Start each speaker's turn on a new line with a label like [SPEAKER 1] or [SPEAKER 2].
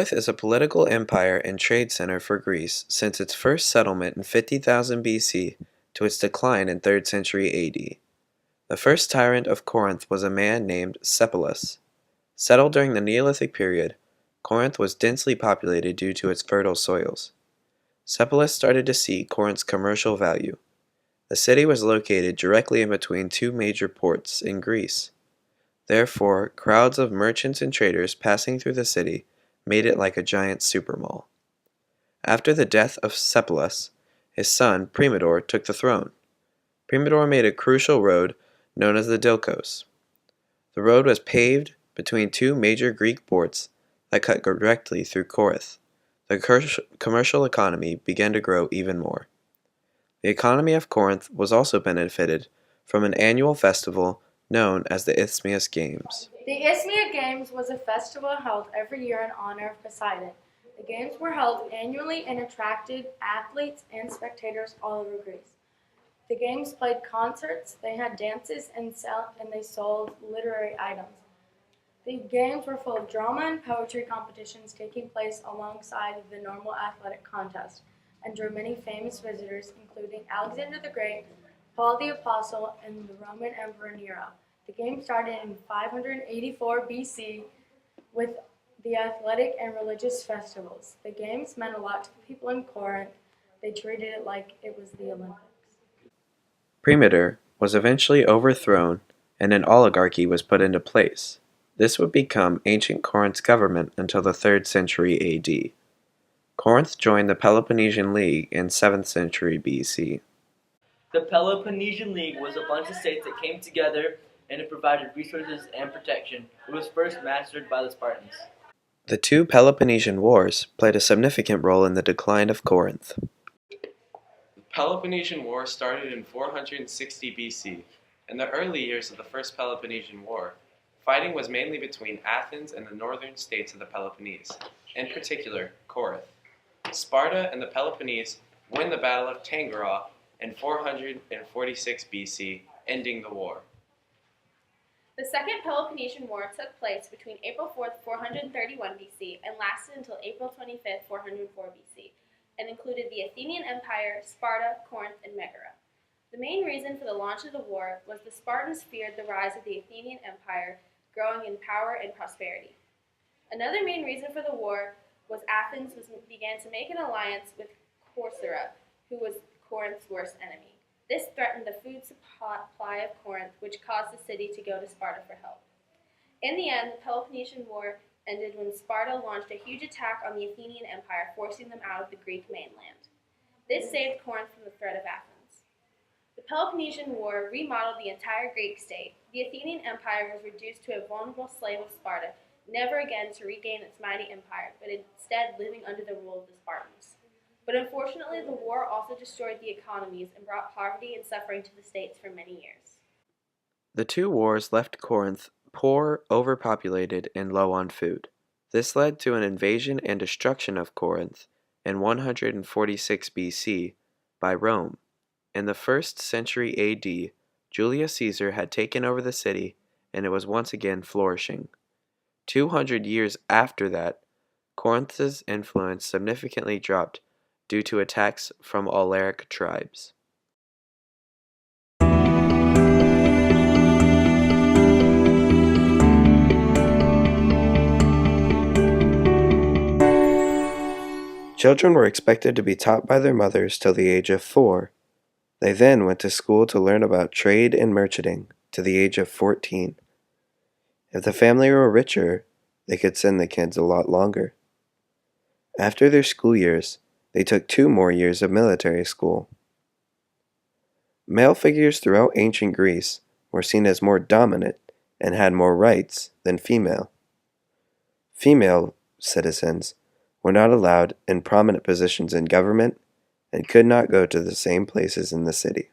[SPEAKER 1] Corinth is a political empire and trade center for Greece since its first settlement in 50,000 BC to its decline in 3rd century AD. The first tyrant of Corinth was a man named Cephalus. Settled during the Neolithic period, Corinth was densely populated due to its fertile soils. Cephalus started to see Corinth's commercial value. The city was located directly in between two major ports in Greece. Therefore, crowds of merchants and traders passing through the city made it like a giant supermall. After the death of Cephalus, his son Primador took the throne. Primador made a crucial road known as the Dilkos. The road was paved between two major Greek ports that cut directly through Corinth. The commercial economy began to grow even more. The economy of Corinth was also benefited from an annual festival known as the Isthmian Games.
[SPEAKER 2] The Isthmian Games was a festival held every year in honor of Poseidon. The games were held annually and attracted athletes and spectators all over Greece. The games played concerts, they had dances, and they sold literary items. The games were full of drama and poetry competitions taking place alongside the normal athletic contest, and drew many famous visitors, including Alexander the Great, Paul the Apostle, and the Roman Emperor Nero. The game started in 584 BC with the athletic and religious festivals. The games meant a lot to the people in Corinth. They treated it like it was the Olympics.
[SPEAKER 1] Primador was eventually overthrown and an oligarchy was put into place. This would become ancient Corinth's government until the 3rd century AD. Corinth joined the Peloponnesian League in 7th century BC.
[SPEAKER 3] The Peloponnesian League was a bunch of states that came together and it provided resources and protection. It was first mastered by the Spartans.
[SPEAKER 1] The two Peloponnesian Wars played a significant role in the decline of Corinth.
[SPEAKER 4] The Peloponnesian War started in 460 BC. In the early years of the First Peloponnesian War, fighting was mainly between Athens and the northern states of the Peloponnese, in particular Corinth. Sparta and the Peloponnese won the Battle of Tangaroa in 446 BC, ending the war.
[SPEAKER 5] The Second Peloponnesian War took place between April 4th, 431 BC and lasted until April 25th, 404 BC, and included the Athenian Empire, Sparta, Corinth, and Megara. The main reason for the launch of the war was the Spartans feared the rise of the Athenian Empire growing in power and prosperity. Another main reason for the war was Athens began to make an alliance with Corcyra, who was Corinth's worst enemy. This threatened the food supply of Corinth, which caused the city to go to Sparta for help. In the end, the Peloponnesian War ended when Sparta launched a huge attack on the Athenian Empire, forcing them out of the Greek mainland. This saved Corinth from the threat of Athens. The Peloponnesian War remodeled the entire Greek state. The Athenian Empire was reduced to a vulnerable slave of Sparta, never again to regain its mighty empire, but instead living under the rule of the Spartans. But unfortunately, the war also destroyed the economies and brought poverty and suffering to the states for many years.
[SPEAKER 1] The two wars left Corinth poor, overpopulated, and low on food. This led to an invasion and destruction of Corinth in 146 BC by Rome. In the 1st century AD, Julius Caesar had taken over the city and it was once again flourishing. 200 years after that, Corinth's influence significantly dropped due to attacks from Alaric tribes. Children were expected to be taught by their mothers till the age of 4. They then went to school to learn about trade and merchanting to the age of 14. If the family were richer, they could send the kids a lot longer. After their school years, they took 2 more years of military school. Male figures throughout ancient Greece were seen as more dominant and had more rights than female. Female citizens were not allowed in prominent positions in government and could not go to the same places in the city.